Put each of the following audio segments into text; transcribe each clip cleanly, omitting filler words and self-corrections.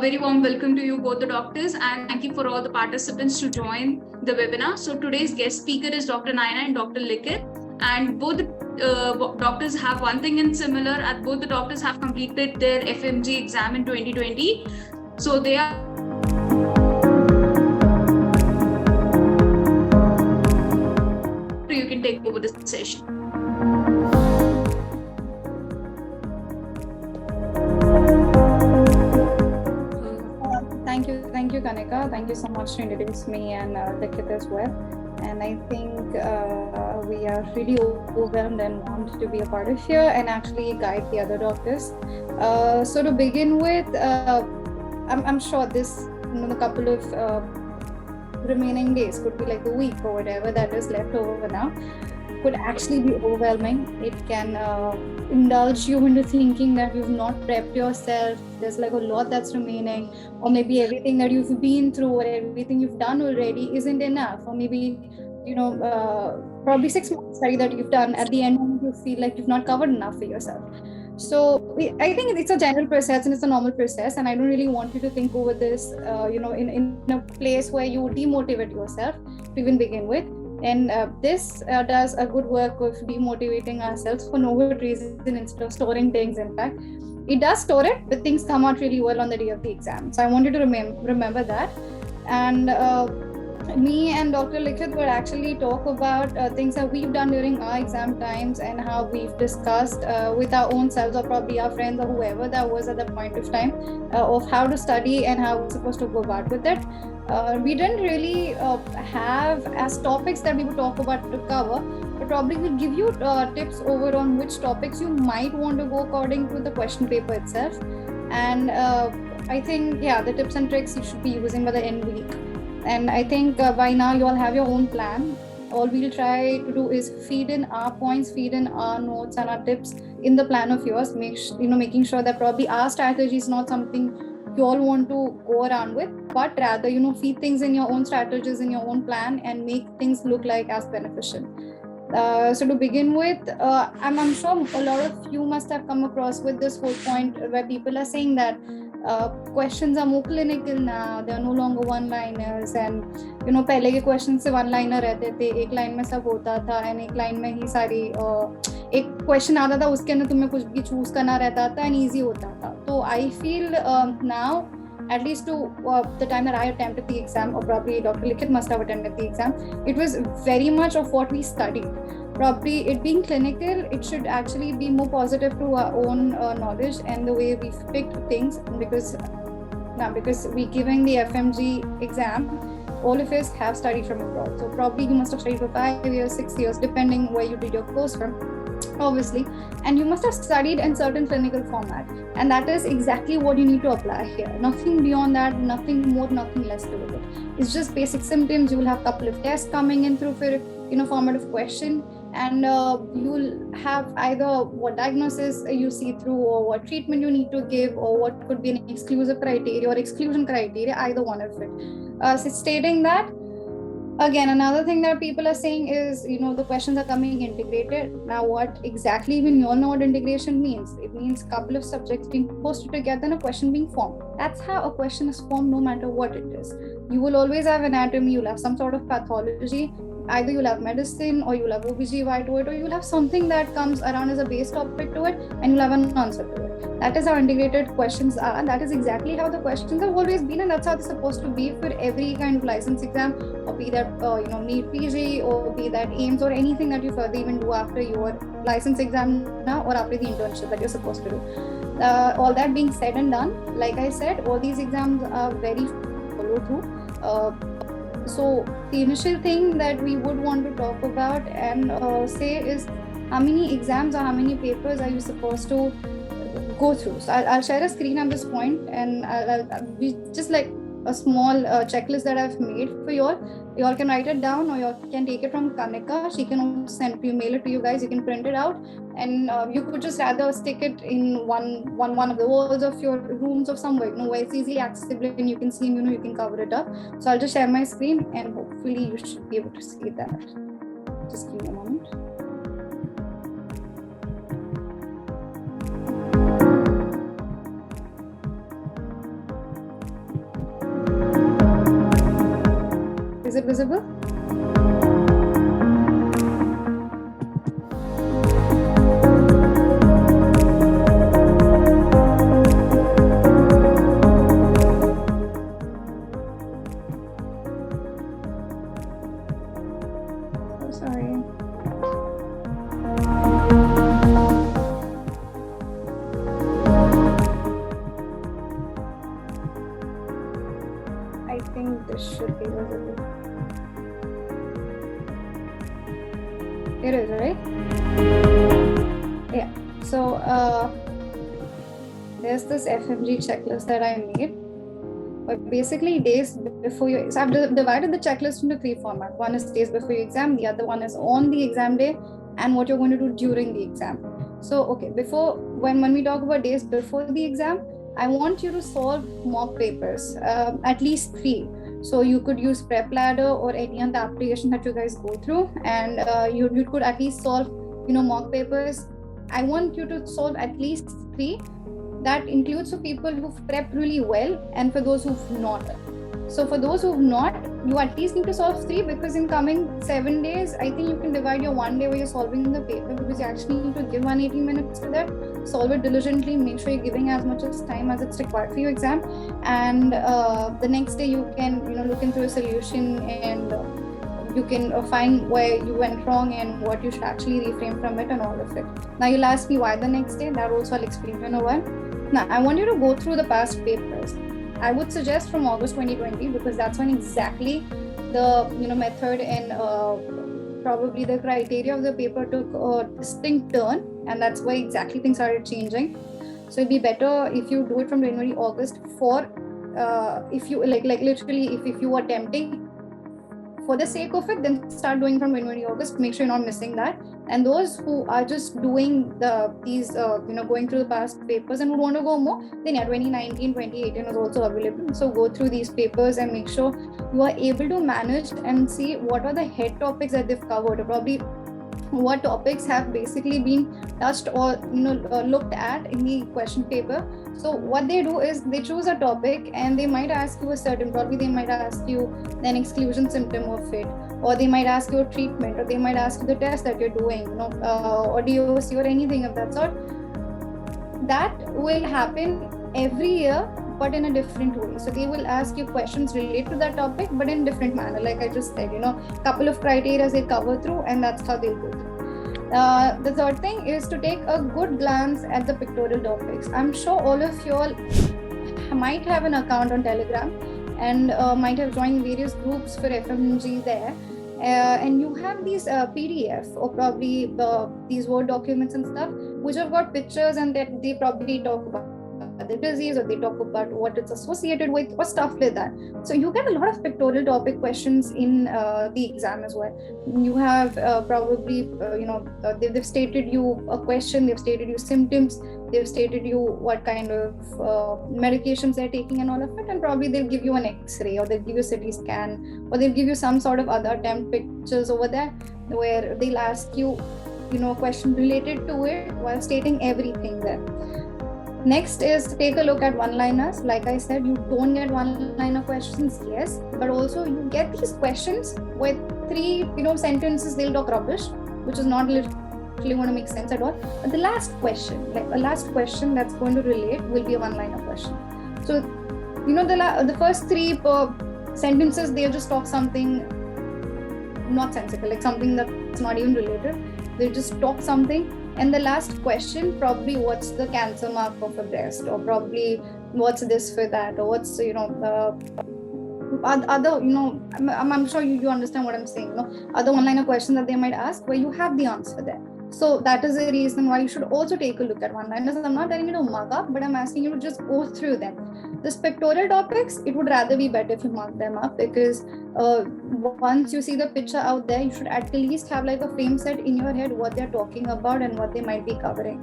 very warm welcome to you both the doctors, and thank you for all the participants to join the webinar. So today's guest speaker is Dr. Nayanaa and Dr. Likhit, and both the doctors have one thing in similar, and both the doctors have completed their FMG exam in 2020. So they are you can take over the session. Thank you, Kanika. Thank you so much to introduce me and Likhit as well. And I think we are really overwhelmed and want to be a part of here and actually guide the other doctors. So to begin with, I'm sure this the couple of remaining days could be like the week or whatever that is left over now could actually be overwhelming. It can indulge you into thinking that you've not prepped yourself. There's like a lot that's remaining, or maybe everything that you've been through or everything you've done already isn't enough, or maybe probably 6 months study that you've done, at the end you feel like you've not covered enough for yourself. So I think it's a general process and it's a normal process, and I don't really want you to think over this in a place where you demotivate yourself to even begin with. And this does a good work of demotivating ourselves for no good reason instead of storing things. In fact, it does store it, but things come out really well on the day of the exam. So I wanted to remember that. And me and Dr. Likhit would actually talk about things that we've done during our exam times and how we've discussed with our own selves, or probably our friends or whoever that was at that point of time, of how to study and how we're supposed to go about with it. We didn't really have as topics that we would talk about to cover, but probably we'll give you tips over on which topics you might want to go according to the question paper itself. And I think, the tips and tricks you should be using by the end week. And I think by now you all have your own plan. All we'll try to do is feed in our points, feed in our notes and our tips in the plan of yours, making sure that probably our strategy is not something you all want to go around with, but rather feed things in your own strategies, in your own plan, and make things look like as beneficial. So to begin with, I'm sure a lot of you must have come across with this whole point where people are saying that questions are more clinical now, they are no longer one-liners, and पहले के questions से one-liner रहते थे, एक line में सब होता था, and एक line में ही सारी एक question आता था, उसके अंदर तुम्हें कुछ भी choose करना रहता था and easy होता था. So I feel now, at least to the time that I attempted the exam, or probably Dr. Likhit must have attended the exam, it was very much of what we studied. Probably it being clinical, it should actually be more positive to our own knowledge and the way we've picked things, because we giving the FMG exam, all of us have studied from abroad. So probably you must have studied for 5 years, 6 years, depending where you did your course from, obviously, and you must have studied in certain clinical format, and that is exactly what you need to apply here. Nothing beyond that, nothing more, nothing less to it. It's just basic symptoms. You will have a couple of tests coming in through for format of question, and you'll have either what diagnosis you see through, or what treatment you need to give, or what could be an exclusive criteria or exclusion criteria, either one of it. So stating that, again, another thing that people are saying is, the questions are coming integrated. Now, what exactly even you all know what integration means? It means a couple of subjects being posted together and a question being formed. That's how a question is formed, no matter what it is. You will always have anatomy, you'll have some sort of pathology. Either you'll have medicine, or you'll have OBGY to it, or you'll have something that comes around as a base topic to it, and you'll have an answer to it. That is how integrated questions are, and that is exactly how the questions have always been, and that's how they're supposed to be for every kind of license exam, or be that NEET PG, or be that AIMS, or anything that you further even do after your license exam now, or after the internship that you're supposed to do. All that being said and done, like I said, all these exams are very follow through. So the initial thing that we would want to talk about and say is, how many exams or how many papers are you supposed to go through? So I'll share a screen at this point, and I'll be just like a small checklist that I've made for you all. You all can write it down, or you can take it from Kanika. She can mail it to you guys. You can print it out, and you could just rather stick it in one of the walls of your rooms or somewhere, where it's easily accessible and you can see, you can cover it up. So I'll just share my screen, and hopefully you should be able to see that. Just give me a moment. Is it visible? Sorry. I think this should be visible. It is, right? Yeah. So there's this FMG checklist that I made. But basically, days before you, so I've divided the checklist into 3 formats. One is days before your exam, the other one is on the exam day, and what you're going to do during the exam. So, okay, when we talk about days before the exam, I want you to solve mock papers, at least 3. So you could use Prep Ladder or any other application that you guys go through, and you could at least solve, mock papers. I want you to solve at least 3. That includes for people who've prepped really well and for those who've not. So for those who've not, you at least need to solve 3, because in coming 7 days, I think you can divide your 1 day where you're solving the paper, because you actually need to give 180 minutes to that. Solve it diligently, make sure you're giving as much time as it's required for your exam. And the next day you can look into a solution, and you can find where you went wrong and what you should actually reframe from it and all of it. Now you'll ask me why the next day. That also I'll explain to you in a while. Now I want you to go through the past papers. I would suggest from August 2020, because that's when exactly the method and probably the criteria of the paper took a distinct turn, and that's why exactly things started changing. So it'd be better if you do it from January, August. For if you like literally, if you are attempting for the sake of it, then start doing from January, August. Make sure you're not missing that. And those who are just doing these going through the past papers and would want to go more, then 2019, 2018 is also available. So go through these papers and make sure you are able to manage and see what are the head topics that they've covered, or probably what topics have basically been touched or looked at in the question paper. So what they do is they choose a topic and they might ask you a certain, probably they might ask you an exclusion symptom of it, or they might ask you a treatment, or they might ask you the test that you're doing, or DOC or anything of that sort. That will happen every year, but in a different way. So they will ask you questions related to that topic, but in a different manner. Like I just said, couple of criteria they cover through, and that's how they'll go through. The third thing is to take a good glance at the pictorial topics. I'm sure all of you all might have an account on Telegram and might have joined various groups for FMG there. And you have these PDF or probably these Word documents and stuff, which have got pictures, and that they probably talk about the disease, or they talk about what it's associated with, or stuff like that. So you get a lot of pictorial topic questions in the exam as well. You have probably they've stated you a question, they've stated you symptoms, they've stated you what kind of medications they're taking and all of it, and probably they'll give you an X-ray, or they'll give you a CT scan, or they'll give you some sort of other attempt pictures over there, where they'll ask you a question related to it while stating everything there. Next is to take a look at one-liners. Like I said, you don't get one-liner questions, yes, but also you get these questions with 3 sentences. They'll talk rubbish, which is not literally going to make sense at all. But the last question, like a last question that's going to relate, will be a one-liner question. So the first 3 sentences, they'll just talk something nonsensical, like something that's not even related. They'll just talk something. And the last question, probably what's the cancer mark of a breast, or probably what's this for that, or what's other I'm sure you understand what I'm saying. Other one-liner questions that they might ask, where you have the answer there. So that is the reason why you should also take a look at one-liners. I'm not telling you to mug up, but I'm asking you to just go through them. The pictorial topics, it would rather be better if you mark them up, because once you see the picture out there, you should at least have like a frame set in your head what they're talking about and what they might be covering.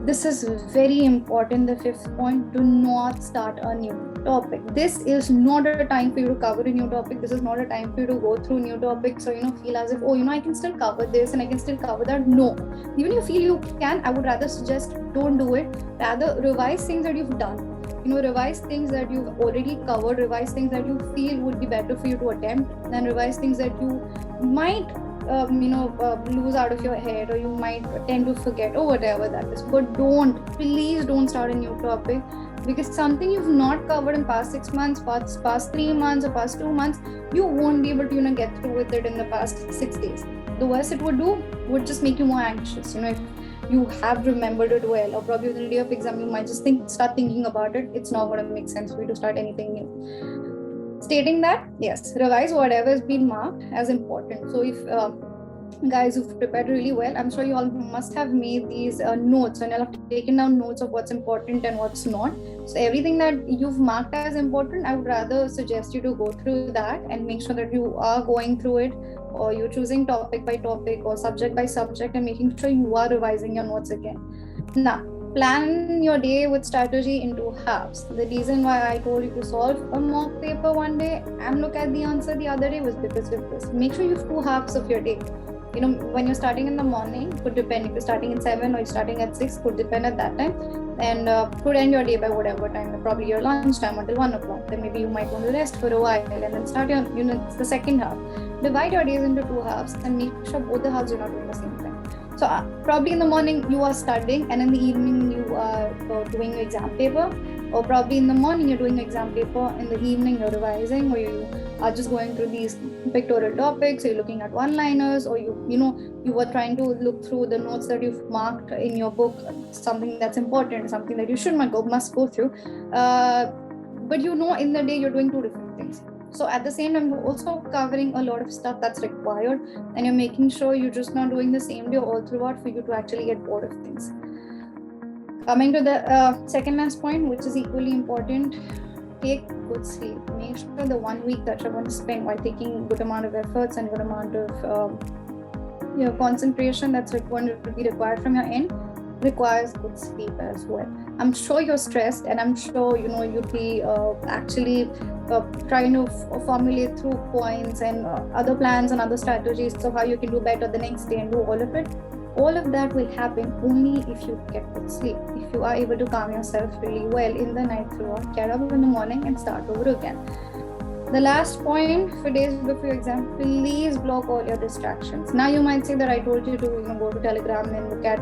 This is very important. The 5th point, do not start a new topic. This is not a time for you to cover a new topic. This is not a time for you to go through new topics, or feel as if, I can still cover this and I can still cover that. No, even if you feel you can, I would rather suggest don't do it. Rather revise things that you've done. revise things that you've already covered, revise things that you feel would be better for you to attempt, and revise things that you might lose out of your head, or you might tend to forget, or whatever that is. But please don't start a new topic, because something you've not covered in past 6 months, past 3 months, or past 2 months, you won't be able to get through with it in the past 6 days. The worst it would just make you more anxious. If you have remembered it well, or probably on the day of exam you might just start thinking about it, it's not going to make sense for you to start anything new. Stating that, yes, revise whatever has been marked as important. So if guys who've prepared really well, I'm sure you all must have made these notes, and you'll have taken down notes of what's important and what's not. So everything that you've marked as important, I would rather suggest you to go through that and make sure that you are going through it, or you're choosing topic by topic or subject by subject, and making sure you are revising your notes again. Now, plan your day with strategy into halves. The reason why I told you to solve a mock paper one day and look at the answer the other day was because of this. Make sure you have 2 halves of your day. When you're starting in the morning, could depend if you're starting at 7 or you're starting at 6, could depend at that time, and could end your day by whatever time, probably your lunch time until 1 o'clock. Then maybe you might want to rest for a while and then start your, it's the second half. Divide your days into 2 halves and make sure both the halves you're not doing the same thing. So probably in the morning you are studying, and in the evening you are doing your exam paper, or probably in the morning you're doing your exam paper, in the evening you're revising, or you are just going through these pictorial topics, or you're looking at one-liners, or you were trying to look through the notes that you've marked in your book, something that's important, something that you must go through. But in the day you're doing 2 different things. So at the same time, you're also covering a lot of stuff that's required, and you're making sure you're just not doing the same day all throughout for you to actually get bored of things. Coming to the second last point, which is equally important, take good sleep. Make sure the 1 week that you're going to spend while taking good amount of efforts and good amount of concentration that's going to be required from your end requires good sleep as well. I'm sure you're stressed, and I'm sure you'd be actually trying to formulate through points and other plans and other strategies of how you can do better the next day and do all of it. All of that will happen only if you get good sleep. If you are able to calm yourself really well in the night throughout, get up in the morning and start over again. The last point for days before your exam, please block all your distractions. Now you might say that I told you to go to Telegram and look at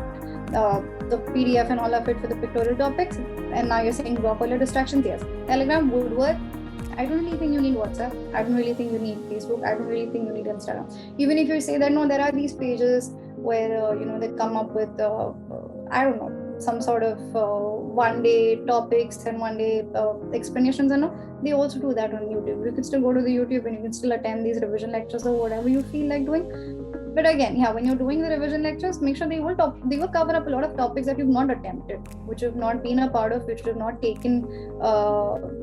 the PDF and all of it for the pictorial topics, and now you're saying block all your distractions. Yes, Telegram would work. I don't really think you need WhatsApp. I don't really think you need Facebook. I don't really think you need Instagram. Even if you say that no, there are these pages where they come up with some sort of 1 day topics and 1 day explanations, and they also do that on YouTube. You can still go to the YouTube and you can still attend these revision lectures or whatever you feel like doing. But again, when you're doing the revision lectures, make sure they will cover up a lot of topics that you've not attempted, which you've not been a part of, which you've not taken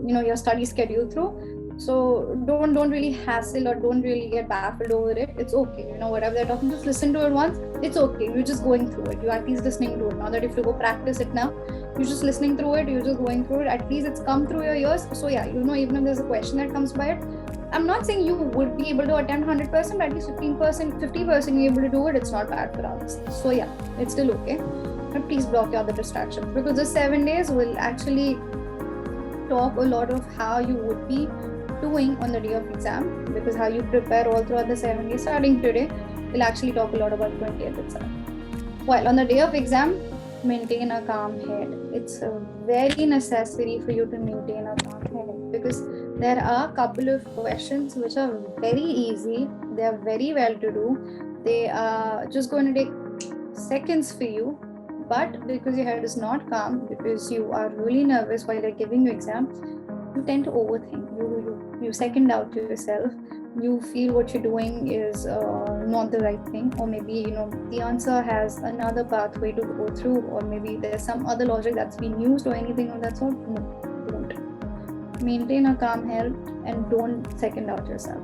your study schedule through. So don't really hassle or don't really get baffled over it. It's okay, whatever they're talking, just listen to it once. It's okay, you're just going through it. You're at least listening to it. Now that if you go practice it now, you're just listening through it, you're just going through it. At least it's come through your ears. So even if there's a question that comes by it, I'm not saying you would be able to attempt 100%, but at least 15%, 50% you're able to do it. It's not bad for us. So it's still okay. But please block your other distractions, because the 7 days will actually talk a lot of how you would be doing on the day of exam, because how you prepare all throughout the 7 days starting today will actually talk a lot about 20th itself. While on the day of exam, maintain a calm head. It's very necessary for you to maintain a calm head, because there are a couple of questions which are very easy. They are very well to do. They are just going to take seconds for you, but because your head is not calm, because you are really nervous while you're giving your exam, you tend to overthink. You second doubt yourself. You feel what you're doing is not the right thing, or maybe the answer has another pathway to go through, or maybe there's some other logic that's been used or anything of that sort. No, don't. Maintain a calm head and don't second doubt yourself.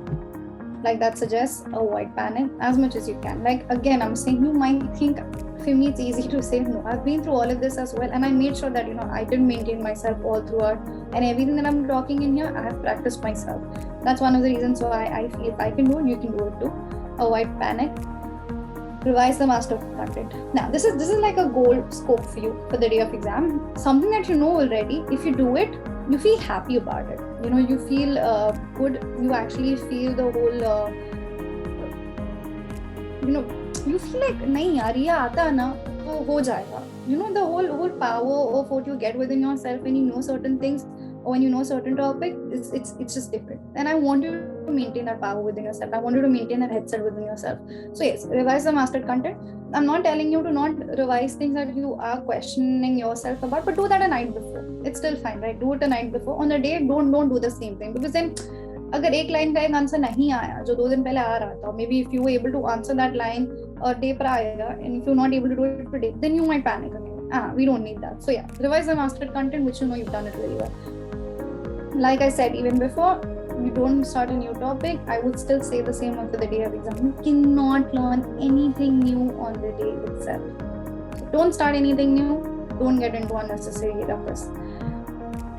Like that suggests, avoid panic as much as you can. Like again, I'm saying, you might think, for me it's easy to say no. I've been through all of this as well, and I made sure that I did maintain myself all throughout, and everything that I'm talking in here, I have practiced myself. That's one of the reasons why I feel if I can do it, you can do it too. Avoid panic. revise the master content. Now this is like a goal scope for you for the day of exam, something that you know already. If you do it, you feel happy about it, you feel good, you actually feel the whole you feel like nahi yaar ye aata hai na to ho jayega. The whole power of what you get within yourself when you know certain things or when you know certain topic, it's just different. And I want you to maintain that power within yourself. I want you to maintain that headset within yourself. So yes, revise the mastered content. I'm not telling you to not revise things that you are questioning yourself about, but do that a night before. It's still fine, right? Do it a night before. On the day, don't do the same thing, because then अगर एक line का एक answer नहीं आया जो 2 दिन पहले आ रहा था, maybe if you were able to answer that line a day prior, and if you're not able to do it today, then you might panic again. We don't need that. So yeah, revise the mastered content, which you've done it really well. Like I said even before, you don't start a new topic, I would still say the same one for the day of exam. You cannot learn anything new on the day itself. So don't start anything new. Don't get into unnecessary ruckus.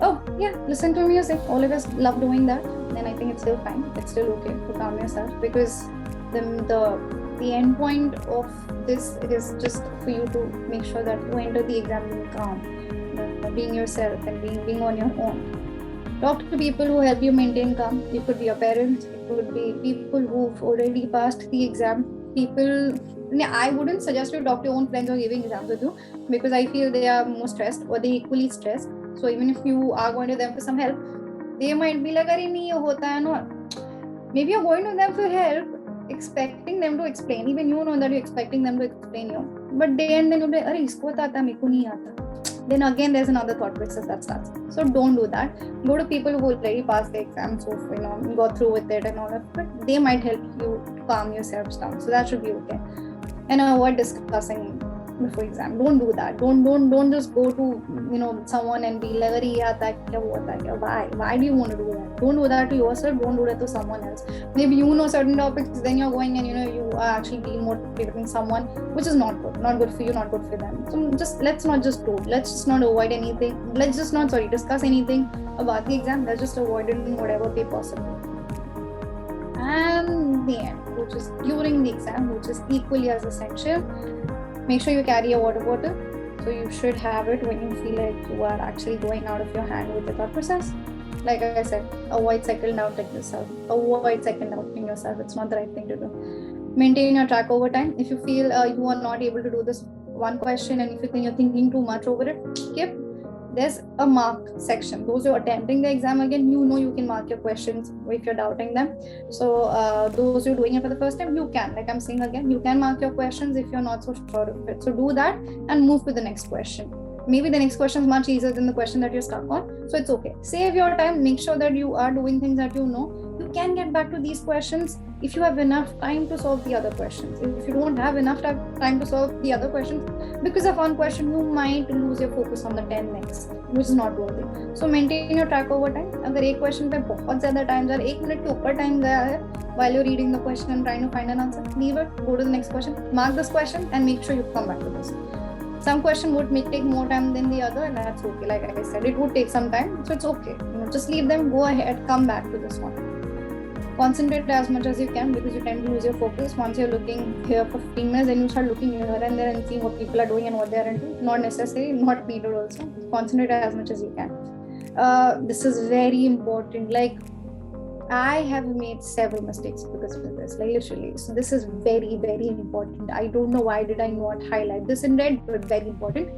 Oh yeah, listen to music. All of us love doing that. Then I think it's still fine. It's still okay to calm yourself, because the end point of this is just for you to make sure that you enter the exam being calm, being yourself and being on your own. Talk to people who help you maintain calm. It could be your parents, it could be people who've already passed the exam. I wouldn't suggest you talk to your own friends who are giving exams with you, because I feel they are more stressed or they equally stressed. So even if you are going to them for some help, they might be like, "Arey nahi ye hota hai na." Maybe you're going to them for help, expecting them to explain. Even you know that you're expecting them to explain you. But then you'll be like, "Arey isko aata hai, meko nahi aata." Then again, there's another thought process that starts. So don't do that. Go to people who already passed the exam, so got through with it and all that. But they might help you to calm yourselves down. So that should be okay. And avoid discussing before exam. Don't do that. Don't just go to someone and be like, "Arey ye aata hai kya, wo aata hai kya." Why do you want to do that? Don't do that to yourself. Don't do that to someone else. Maybe you know certain topics, then you're going and you are actually demotivating someone, which is not good. Not good for you, not good for them. So let's not avoid anything. Let's just not discuss anything about the exam. Let's just avoid it in whatever way possible. And the end, which is during the exam, which is equally as essential. Make sure you carry a water bottle. So you should have it when you feel like you are actually going out of your hand with the thought process. Like I said, avoid second doubting yourself. It's not the right thing to do. Maintain your track over time. If you feel you are not able to do this one question, and if you think you're thinking too much over it, skip. There's a mark section. Those who are attempting the exam again, you can mark your questions if you're doubting them. So those who are doing it for the first time, you can, like I'm saying again, you can mark your questions if you're not so sure of it. So do that and move to the next question. Maybe the next question is much easier than the question that you're stuck on. So it's okay. Save your time. Make sure that you are doing things that you know. You can get back to these questions if you have enough time to solve the other questions. If you don't have enough time to solve the other questions, because of one question, you might lose your focus on the 10 next, which is not worthy. So maintain your track over time. अगर एक question पे बहुत ज़्यादा time जा रहा है, 1 minute के ऊपर time गया है while you're reading the question and trying to find an answer, leave it, go to the next question, mark this question and make sure you come back to this. Some question would take more time than the other, and that's okay. Like I said, it would take some time, so it's okay. Just leave them, go ahead, come back to this one. Concentrate as much as you can, because you tend to lose your focus once you're looking here for 15 minutes, and you start looking here and there and seeing what people are doing and what they are into. Not necessary, not needed also. Concentrate as much as you can. This is very important. Like, I have made several mistakes because of this, like literally. So this is very, very important. I don't know why did I not highlight this in red, but very important.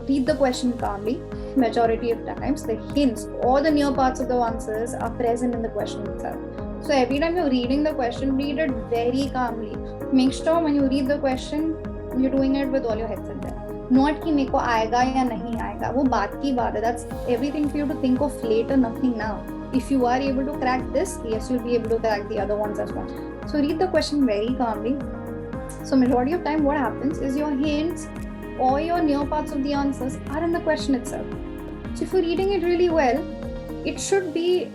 Read the question calmly. Majority of times, the hints or the near parts of the answers are present in the question itself. So every time you're reading the question, read it very calmly. Make sure when you read the question, you're doing it with all your heads in there. Not कि मेरे को आएगा या नहीं आएगा, वो बात की बात है. That's everything for you to think of later, nothing now. If you are able to crack this, yes, you'll be able to crack the other ones as well. So read the question very calmly. So majority of time, what happens is your hints or your near parts of the answers are in the question itself. So if you're reading it really well, it should be,